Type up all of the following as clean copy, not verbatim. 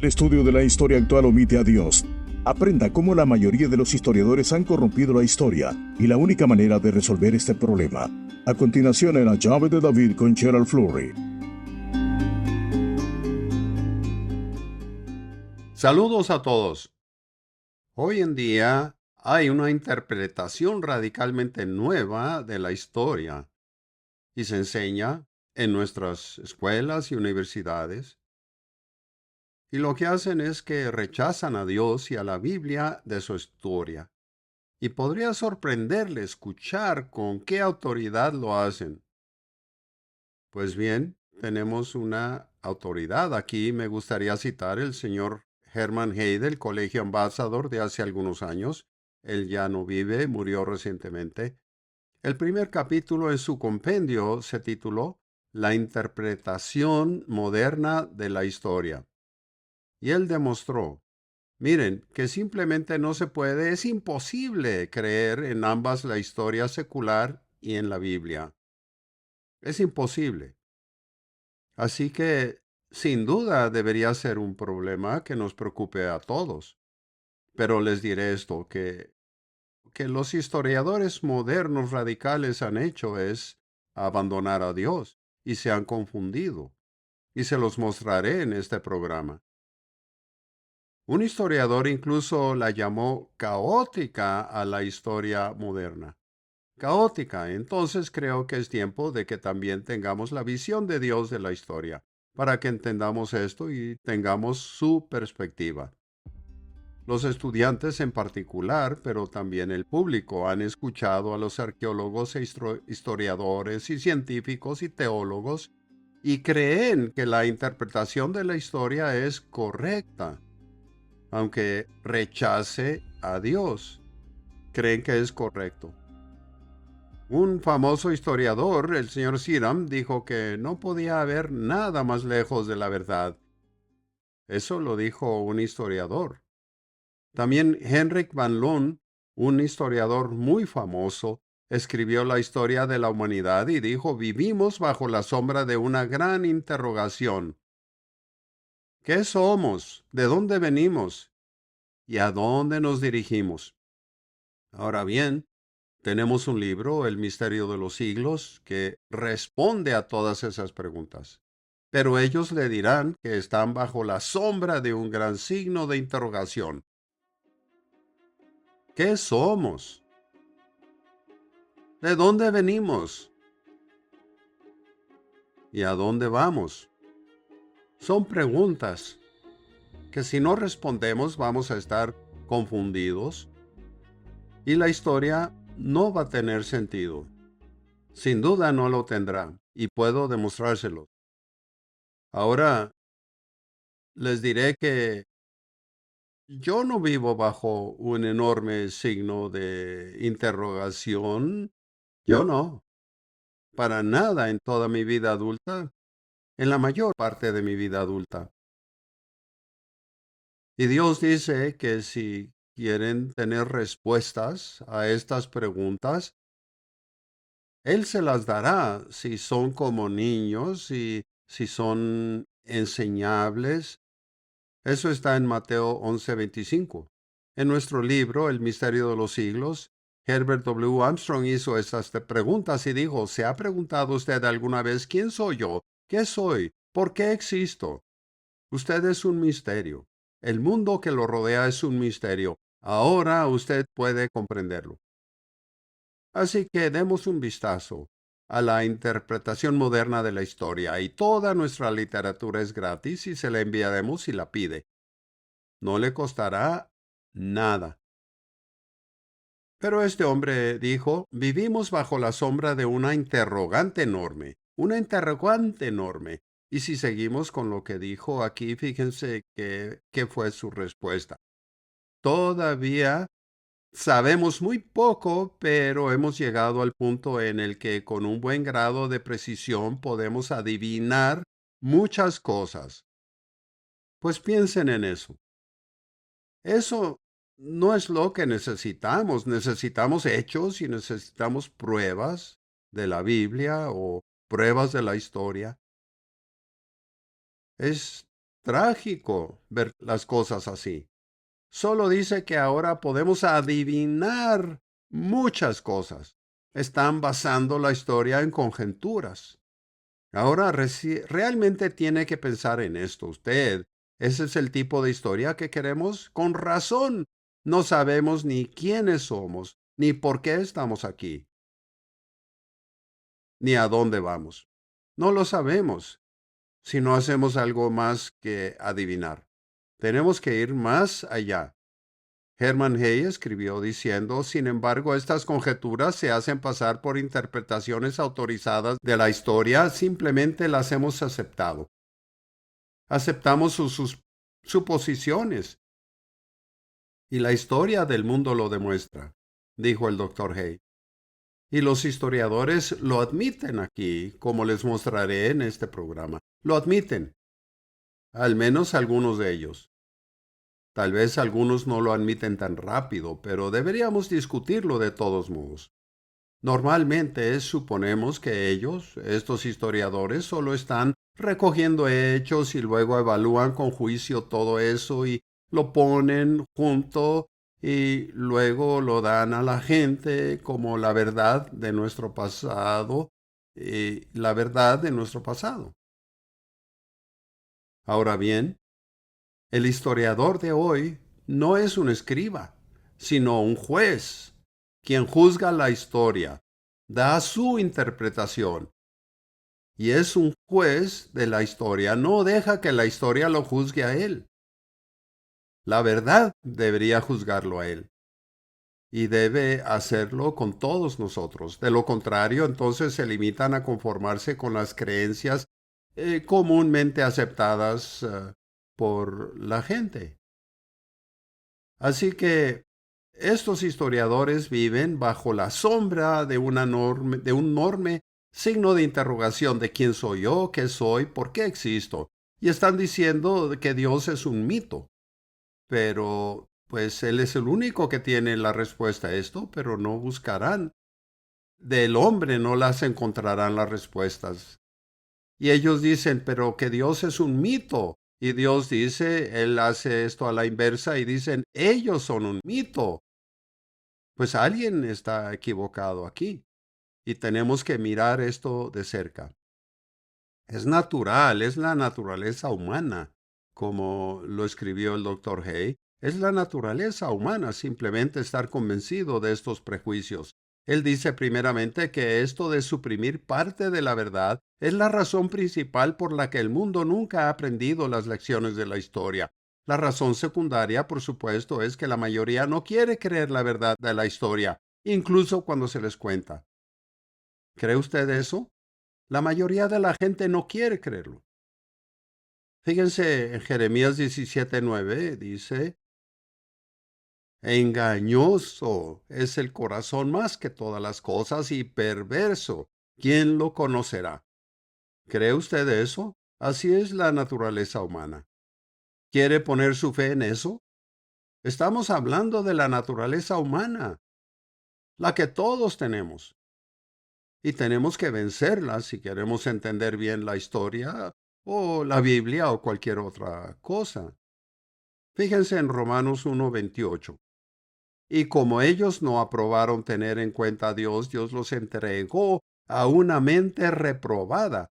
El estudio de la historia actual omite a Dios. Aprenda cómo la mayoría de los historiadores han corrompido la historia y la única manera de resolver este problema. A continuación, en La llave de David con Gerald Flurry. Saludos a todos. Hoy en día hay una interpretación radicalmente nueva de la historia y se enseña en nuestras escuelas y universidades. Y lo que hacen es que rechazan a Dios y a la Biblia de su historia. Y podría sorprenderle escuchar con qué autoridad lo hacen. Pues bien, tenemos una autoridad aquí. Me gustaría citar el señor Herman Hay del Colegio Ambassador de hace algunos años. Él ya no vive, murió recientemente. El primer capítulo en su compendio se tituló La interpretación moderna de la historia. Y él demostró, miren, que simplemente no se puede, es imposible creer en ambas la historia secular y en la Biblia. Es imposible. Así que, sin duda, debería ser un problema que nos preocupe a todos. Pero les diré esto, que los historiadores modernos radicales han hecho es abandonar a Dios y se han confundido. Y se los mostraré en este programa. Un historiador incluso la llamó caótica a la historia moderna. Caótica. Entonces creo que es tiempo de que también tengamos la visión de Dios de la historia, para que entendamos esto y tengamos su perspectiva. Los estudiantes en particular, pero también el público, han escuchado a los arqueólogos e historiadores y científicos y teólogos y creen que la interpretación de la historia es correcta, aunque rechace a Dios. Creen que es correcto. Un famoso historiador, el señor Siram, dijo que no podía haber nada más lejos de la verdad. Eso lo dijo un historiador. También Henrik van Loon, un historiador muy famoso, escribió la historia de la humanidad y dijo, vivimos bajo la sombra de una gran interrogación. ¿Qué somos? ¿De dónde venimos? ¿Y a dónde nos dirigimos? Ahora bien, tenemos un libro, El misterio de los siglos, que responde a todas esas preguntas. Pero ellos le dirán que están bajo la sombra de un gran signo de interrogación. ¿Qué somos? ¿De dónde venimos? ¿Y a dónde vamos? Son preguntas que si no respondemos vamos a estar confundidos y la historia no va a tener sentido. Sin duda no lo tendrá y puedo demostrárselo. Ahora les diré que yo no vivo bajo un enorme signo de interrogación. Yo no, para nada en toda mi vida adulta, en la mayor parte de mi vida adulta. Y Dios dice que si quieren tener respuestas a estas preguntas, Él se las dará si son como niños y si son enseñables. Eso está en Mateo 11:25. En nuestro libro, El misterio de los siglos, Herbert W. Armstrong hizo estas preguntas y dijo, ¿se ha preguntado usted alguna vez quién soy yo? ¿Qué soy? ¿Por qué existo? Usted es un misterio. El mundo que lo rodea es un misterio. Ahora usted puede comprenderlo. Así que demos un vistazo a la interpretación moderna de la historia y toda nuestra literatura es gratis y se la enviaremos si la pide. No le costará nada. Pero este hombre dijo, vivimos bajo la sombra de una interrogante enorme. Y si seguimos con lo que dijo aquí, fíjense qué fue su respuesta. Todavía sabemos muy poco, pero hemos llegado al punto en el que con un buen grado de precisión podemos adivinar muchas cosas. Pues piensen en eso. Eso no es lo que necesitamos. Necesitamos hechos y necesitamos pruebas de la Biblia o pruebas de la historia. Es trágico ver las cosas así. Solo dice que ahora podemos adivinar muchas cosas. Están basando la historia en conjeturas. Ahora realmente tiene que pensar en esto usted. ¿Ese es el tipo de historia que queremos? Con razón. No sabemos ni quiénes somos, ni por qué estamos aquí, ni a dónde vamos. No lo sabemos si no hacemos algo más que adivinar. Tenemos que ir más allá. Hermann Hesse escribió diciendo, sin embargo, estas conjeturas se hacen pasar por interpretaciones autorizadas de la historia, simplemente las hemos aceptado. Aceptamos sus suposiciones. Y la historia del mundo lo demuestra, dijo el doctor Hay. Y los historiadores lo admiten aquí, como les mostraré en este programa. Lo admiten, al menos algunos de ellos. Tal vez algunos no lo admiten tan rápido, pero deberíamos discutirlo de todos modos. Normalmente suponemos que ellos, estos historiadores, solo están recogiendo hechos y luego evalúan con juicio todo eso y lo ponen junto y luego lo dan a la gente como la verdad de nuestro pasado y la verdad de nuestro pasado. Ahora bien, el historiador de hoy no es un escriba, sino un juez, quien juzga la historia, da su interpretación. Y es un juez de la historia, no deja que la historia lo juzgue a él. La verdad debería juzgarlo a él. Y debe hacerlo con todos nosotros. De lo contrario, entonces se limitan a conformarse con las creencias comúnmente aceptadas por la gente. Así que estos historiadores viven bajo la sombra de un enorme signo de interrogación de quién soy yo, qué soy, por qué existo. Y están diciendo que Dios es un mito. Pero, pues, Él es el único que tiene la respuesta a esto, pero no buscarán. Del hombre no las encontrarán las respuestas. Y ellos dicen, pero que Dios es un mito. Y Dios dice, Él hace esto a la inversa y dicen, ellos son un mito. Pues alguien está equivocado aquí y tenemos que mirar esto de cerca. Es natural, es la naturaleza humana, como lo escribió el doctor Hay. Es la naturaleza humana simplemente estar convencido de estos prejuicios. Él dice primeramente que esto de suprimir parte de la verdad es la razón principal por la que el mundo nunca ha aprendido las lecciones de la historia. La razón secundaria, por supuesto, es que la mayoría no quiere creer la verdad de la historia, incluso cuando se les cuenta. ¿Cree usted eso? La mayoría de la gente no quiere creerlo. Fíjense en Jeremías 17:9, dice, engañoso es el corazón más que todas las cosas y perverso. ¿Quién lo conocerá? ¿Cree usted eso? Así es la naturaleza humana. ¿Quiere poner su fe en eso? Estamos hablando de la naturaleza humana, la que todos tenemos. Y tenemos que vencerla si queremos entender bien la historia o la Biblia o cualquier otra cosa. Fíjense en Romanos 1:28. Y como ellos no aprobaron tener en cuenta a Dios, Dios los entregó a una mente reprobada.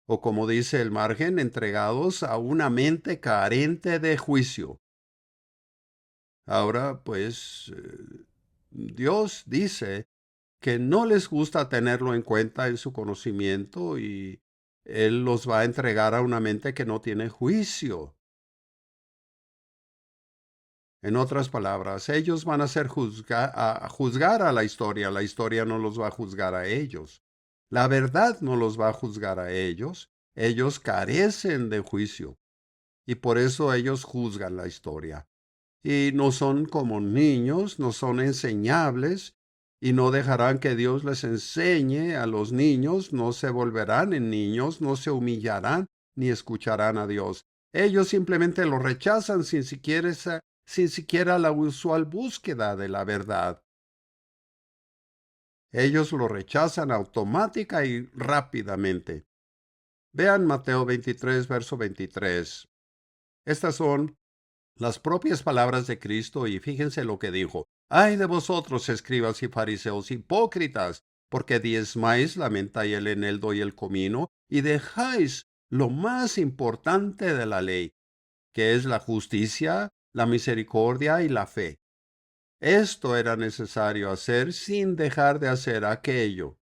O como dice el margen, entregados a una mente carente de juicio. Ahora, pues, Dios dice que no les gusta tenerlo en cuenta en su conocimiento y Él los va a entregar a una mente que no tiene juicio. En otras palabras, ellos van a juzgar a la historia no los va a juzgar a ellos. La verdad no los va a juzgar a ellos carecen de juicio y por eso ellos juzgan la historia. Y no son como niños, no son enseñables y no dejarán que Dios les enseñe a los niños, no se volverán en niños, no se humillarán ni escucharán a Dios. Ellos simplemente lo rechazan sin siquiera la usual búsqueda de la verdad. Ellos lo rechazan automática y rápidamente. Vean Mateo 23, verso 23. Estas son las propias palabras de Cristo y fíjense lo que dijo. Ay de vosotros, escribas y fariseos hipócritas, porque diezmáis la menta y el eneldo y el comino, y dejáis lo más importante de la ley, que es la justicia, la misericordia y la fe. Esto era necesario hacer sin dejar de hacer aquello.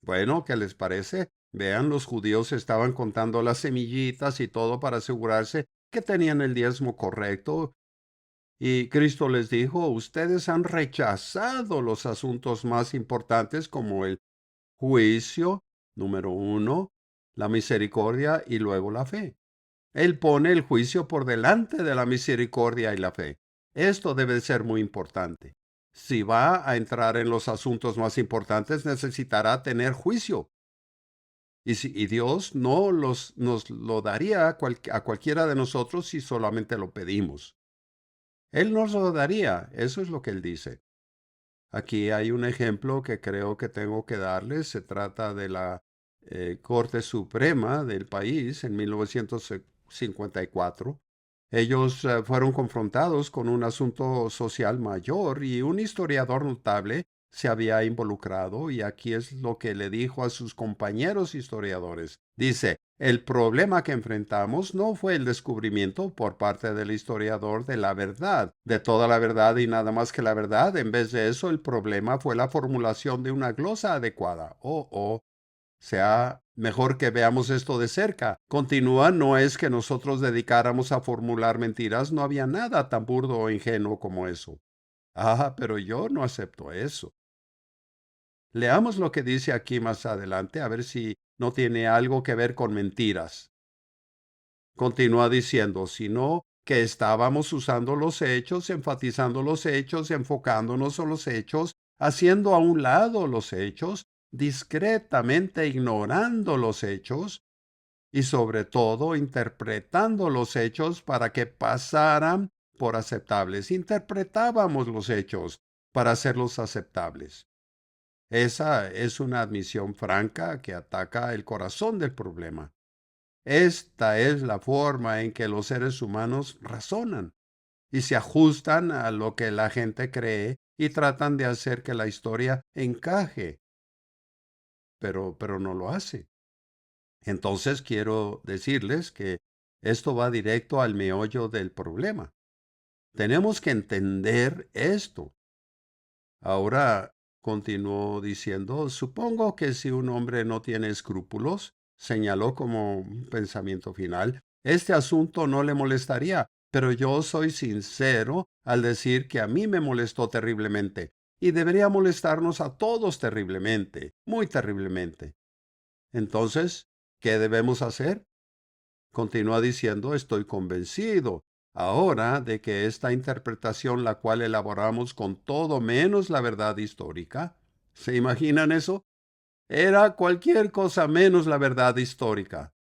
Bueno, ¿qué les parece? Vean, los judíos estaban contando las semillitas y todo para asegurarse que tenían el diezmo correcto. Y Cristo les dijo, ustedes han rechazado los asuntos más importantes como el juicio, número uno, la misericordia y luego la fe. Él pone el juicio por delante de la misericordia y la fe. Esto debe ser muy importante. Si va a entrar en los asuntos más importantes, necesitará tener juicio. Y Dios no nos lo daría a cualquiera de nosotros si solamente lo pedimos. Él nos lo daría, eso es lo que él dice. Aquí hay un ejemplo que creo que tengo que darles. Se trata de la Corte Suprema del país en 1954. Ellos fueron confrontados con un asunto social mayor y un historiador notable se había involucrado, y aquí es lo que le dijo a sus compañeros historiadores. Dice, el problema que enfrentamos no fue el descubrimiento por parte del historiador de la verdad, de toda la verdad y nada más que la verdad. En vez de eso, el problema fue la formulación de una glosa adecuada. Sea mejor que veamos esto de cerca. Continúa, no es que nosotros dedicáramos a formular mentiras, no había nada tan burdo o ingenuo como eso. Pero yo no acepto eso. Leamos lo que dice aquí más adelante, a ver si no tiene algo que ver con mentiras. Continúa diciendo, sino que estábamos usando los hechos, enfatizando los hechos, enfocándonos en los hechos, haciendo a un lado los hechos, discretamente ignorando los hechos y sobre todo interpretando los hechos para que pasaran por aceptables. Interpretábamos los hechos para hacerlos aceptables. Esa es una admisión franca que ataca el corazón del problema. Esta es la forma en que los seres humanos razonan y se ajustan a lo que la gente cree y tratan de hacer que la historia encaje, pero no lo hace. Entonces quiero decirles que esto va directo al meollo del problema. Tenemos que entender esto. Ahora continuó diciendo, supongo que si un hombre no tiene escrúpulos, señaló como un pensamiento final, este asunto no le molestaría, pero yo soy sincero al decir que a mí me molestó terriblemente, y debería molestarnos a todos terriblemente, muy terriblemente. Entonces, ¿qué debemos hacer? Continúa diciendo, estoy convencido ahora de que esta interpretación, la cual elaboramos con todo menos la verdad histórica, ¿se imaginan eso? Era cualquier cosa menos la verdad histórica.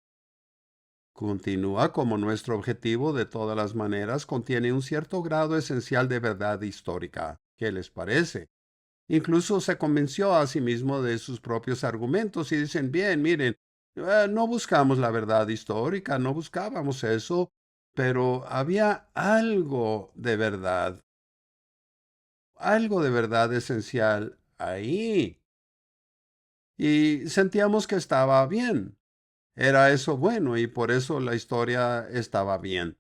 Continúa como nuestro objetivo de todas las maneras contiene un cierto grado esencial de verdad histórica. ¿Qué les parece? Incluso se convenció a sí mismo de sus propios argumentos y dicen, bien, miren, no buscamos la verdad histórica, no buscábamos eso, pero había algo de verdad esencial ahí. Y sentíamos que estaba bien. Era eso bueno y por eso la historia estaba bien.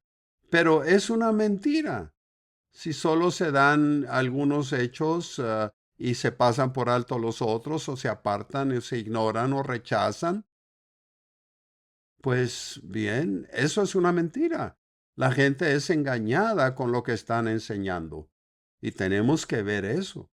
Pero es una mentira. Si solo se dan algunos hechos y se pasan por alto los otros, o se apartan, o se ignoran o rechazan, pues bien, eso es una mentira. La gente es engañada con lo que están enseñando. Y tenemos que ver eso.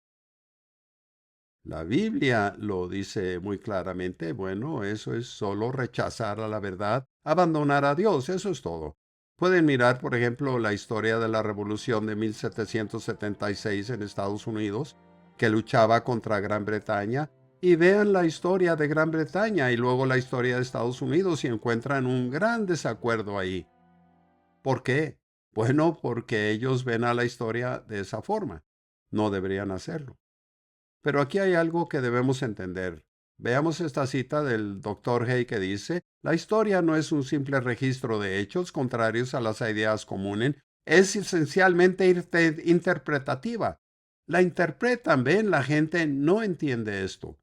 La Biblia lo dice muy claramente. Bueno, eso es solo rechazar a la verdad, abandonar a Dios, eso es todo. Pueden mirar, por ejemplo, la historia de la Revolución de 1776 en Estados Unidos, que luchaba contra Gran Bretaña, y vean la historia de Gran Bretaña y luego la historia de Estados Unidos y encuentran un gran desacuerdo ahí. ¿Por qué? Bueno, porque ellos ven a la historia de esa forma. No deberían hacerlo. Pero aquí hay algo que debemos entender. Veamos esta cita del Dr. Hay que dice, la historia no es un simple registro de hechos contrarios a las ideas comunes, es esencialmente interpretativa. La interpretan, ven, la gente no entiende esto.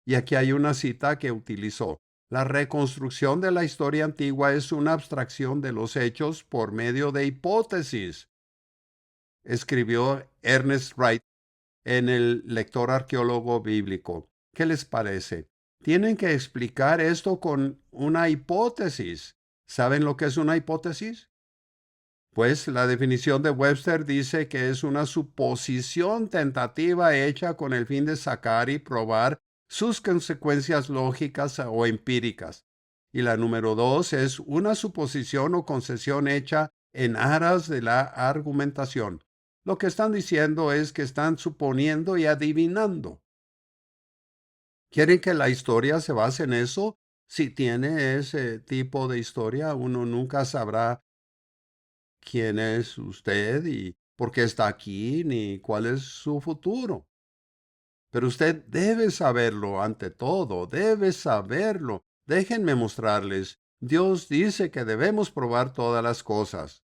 Y aquí hay una cita que utilizó. La reconstrucción de la historia antigua es una abstracción de los hechos por medio de hipótesis, escribió Ernest Wright en el lector arqueólogo bíblico. ¿Qué les parece? Tienen que explicar esto con una hipótesis. ¿Saben lo que es una hipótesis? Pues la definición de Webster dice que es una suposición tentativa hecha con el fin de sacar y probar sus consecuencias lógicas o empíricas. Y la número 2 es una suposición o concesión hecha en aras de la argumentación. Lo que están diciendo es que están suponiendo y adivinando. ¿Quieren que la historia se base en eso? Si tiene ese tipo de historia, uno nunca sabrá quién es usted y por qué está aquí, ni cuál es su futuro. Pero usted debe saberlo ante todo, debe saberlo. Déjenme mostrarles. Dios dice que debemos probar todas las cosas.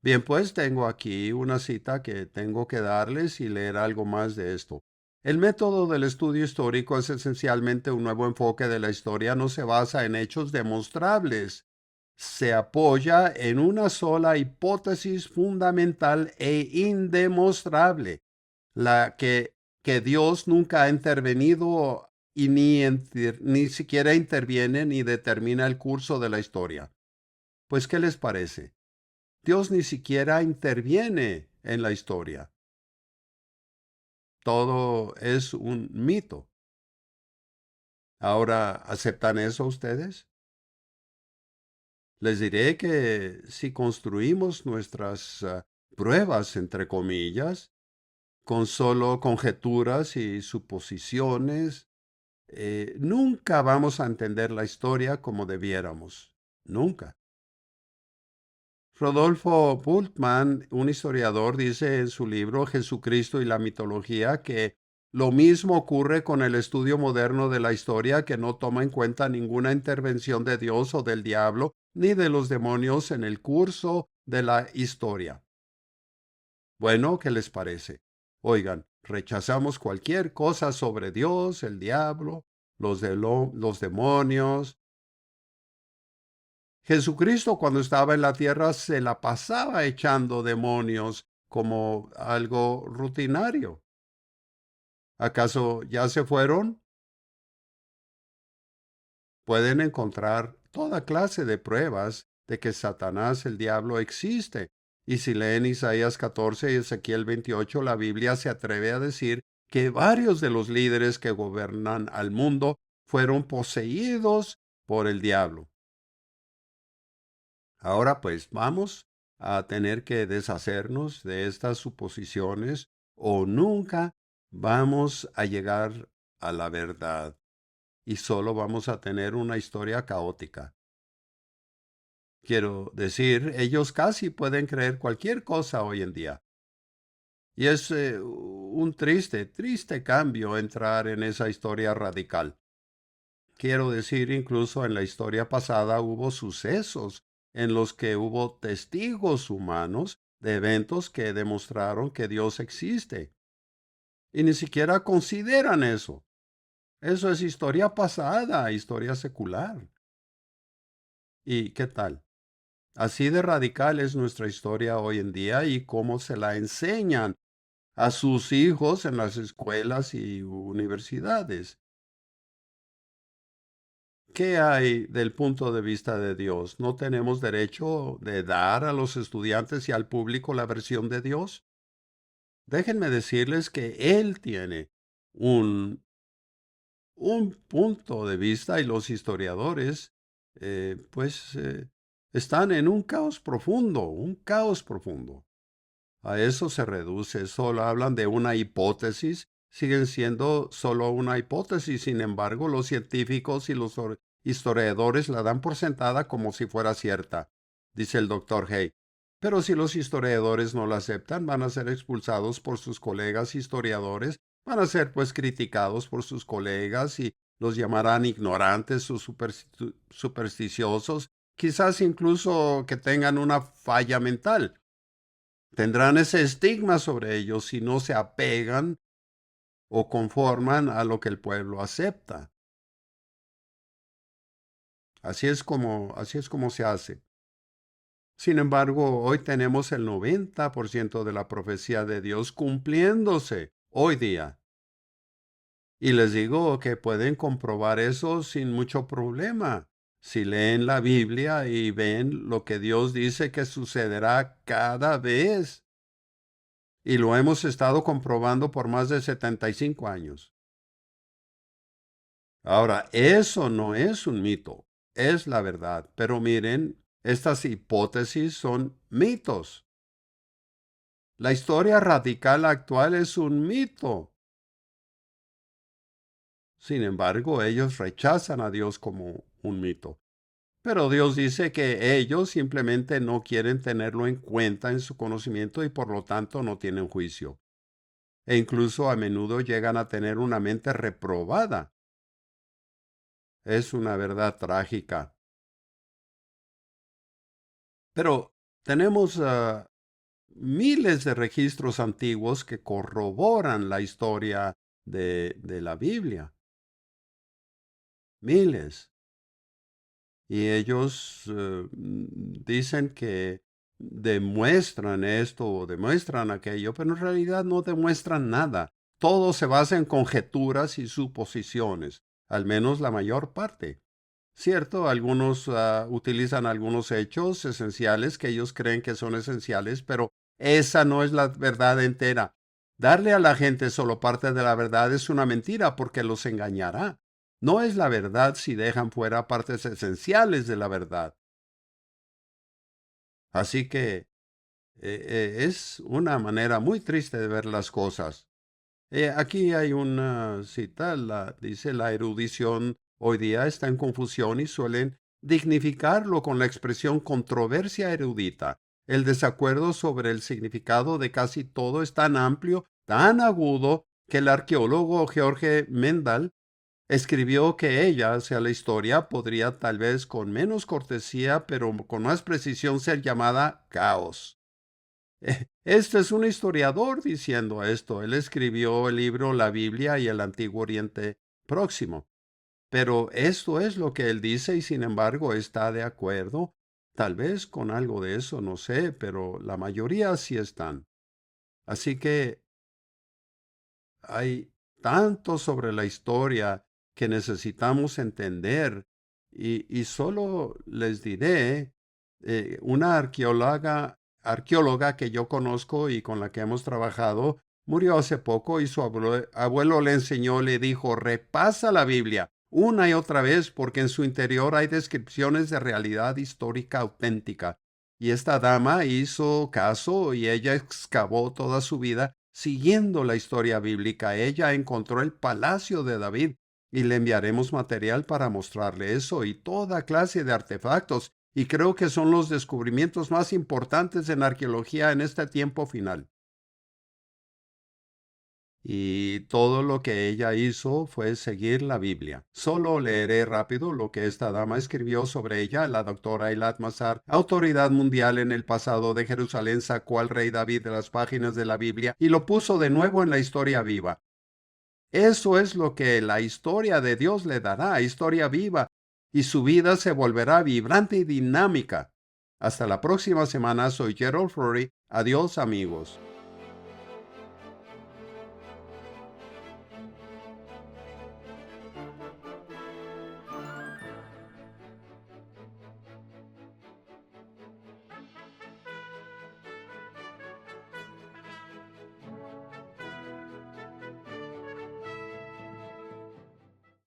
Bien, pues tengo aquí una cita que tengo que darles y leer algo más de esto. El método del estudio histórico es esencialmente un nuevo enfoque de la historia, no se basa en hechos demostrables. Se apoya en una sola hipótesis fundamental e indemostrable, la que Dios nunca ha intervenido y ni siquiera interviene ni determina el curso de la historia. Pues, ¿qué les parece? Dios ni siquiera interviene en la historia. Todo es un mito. Ahora, ¿aceptan eso ustedes? Les diré que si construimos nuestras pruebas, entre comillas, con solo conjeturas y suposiciones, nunca vamos a entender la historia como debiéramos. Nunca. Rodolfo Bultmann, un historiador, dice en su libro Jesucristo y la mitología que lo mismo ocurre con el estudio moderno de la historia, que no toma en cuenta ninguna intervención de Dios o del diablo ni de los demonios en el curso de la historia. Bueno, ¿qué les parece? Oigan, rechazamos cualquier cosa sobre Dios, el diablo, los demonios. Jesucristo cuando estaba en la tierra se la pasaba echando demonios como algo rutinario. ¿Acaso ya se fueron? Pueden encontrar toda clase de pruebas de que Satanás, el diablo, existe. Y si leen Isaías 14 y Ezequiel 28, la Biblia se atreve a decir que varios de los líderes que gobiernan al mundo fueron poseídos por el diablo. Ahora pues vamos a tener que deshacernos de estas suposiciones o nunca vamos a llegar a la verdad y solo vamos a tener una historia caótica. Quiero decir, ellos casi pueden creer cualquier cosa hoy en día. Y es un triste cambio entrar en esa historia radical. Quiero decir, incluso en la historia pasada hubo sucesos en los que hubo testigos humanos de eventos que demostraron que Dios existe. Y ni siquiera consideran eso. Eso es historia pasada, historia secular. ¿Y qué tal? Así de radical es nuestra historia hoy en día y cómo se la enseñan a sus hijos en las escuelas y universidades. ¿Qué hay del punto de vista de Dios? ¿No tenemos derecho de dar a los estudiantes y al público la versión de Dios? Déjenme decirles que Él tiene un, un punto de vista y los historiadores, están en un caos profundo, un caos profundo. A eso se reduce, solo hablan de una hipótesis, siguen siendo solo una hipótesis, sin embargo, los científicos y los historiadores la dan por sentada como si fuera cierta, dice el doctor Hay. Pero si los historiadores no la aceptan, van a ser expulsados por sus colegas historiadores, van a ser pues criticados por sus colegas y los llamarán ignorantes o supersticiosos, quizás incluso que tengan una falla mental. Tendrán ese estigma sobre ellos si no se apegan o conforman a lo que el pueblo acepta. Así es como se hace. Sin embargo, hoy tenemos el 90% de la profecía de Dios cumpliéndose hoy día. Y les digo que pueden comprobar eso sin mucho problema. Si leen la Biblia y ven lo que Dios dice que sucederá cada vez. Y lo hemos estado comprobando por más de 75 años. Ahora, eso no es un mito, es la verdad. Pero miren, estas hipótesis son mitos. La historia radical actual es un mito. Sin embargo, ellos rechazan a Dios como un mito. Pero Dios dice que ellos simplemente no quieren tenerlo en cuenta en su conocimiento y por lo tanto no tienen juicio. E incluso a menudo llegan a tener una mente reprobada. Es una verdad trágica. Pero tenemos miles de registros antiguos que corroboran la historia de la Biblia. Miles. Y ellos dicen que demuestran esto o demuestran aquello, pero en realidad no demuestran nada. Todo se basa en conjeturas y suposiciones, al menos la mayor parte. Cierto, algunos utilizan algunos hechos esenciales que ellos creen que son esenciales, pero esa no es la verdad entera. Darle a la gente solo parte de la verdad es una mentira porque los engañará. No es la verdad si dejan fuera partes esenciales de la verdad. Así que es una manera muy triste de ver las cosas. Aquí hay una cita, dice, la erudición hoy día está en confusión y suelen dignificarlo con la expresión controversia erudita. El desacuerdo sobre el significado de casi todo es tan amplio, tan agudo, que el arqueólogo George Mendel escribió que ella, o sea, la historia, podría tal vez con menos cortesía, pero con más precisión ser llamada caos. Este es un historiador diciendo esto. Él escribió el libro La Biblia y el Antiguo Oriente Próximo. Pero esto es lo que él dice y sin embargo está de acuerdo. Tal vez con algo de eso, no sé, pero la mayoría sí están. Así que hay tanto sobre la historia que necesitamos entender y solo les diré, una arqueóloga que yo conozco y con la que hemos trabajado, murió hace poco y su abuelo le enseñó, le dijo, repasa la Biblia una y otra vez porque en su interior hay descripciones de realidad histórica auténtica. Y esta dama hizo caso y ella excavó toda su vida siguiendo la historia bíblica. Ella encontró el palacio de David y le enviaremos material para mostrarle eso y toda clase de artefactos. Y creo que son los descubrimientos más importantes en arqueología en este tiempo final. Y todo lo que ella hizo fue seguir la Biblia. Solo leeré rápido lo que esta dama escribió sobre ella. La doctora Eilat Mazar, autoridad mundial en el pasado de Jerusalén, sacó al rey David de las páginas de la Biblia y lo puso de nuevo en la historia viva. Eso es lo que la historia de Dios le dará, historia viva, y su vida se volverá vibrante y dinámica. Hasta la próxima semana, soy Gerald Flurry. Adiós, amigos.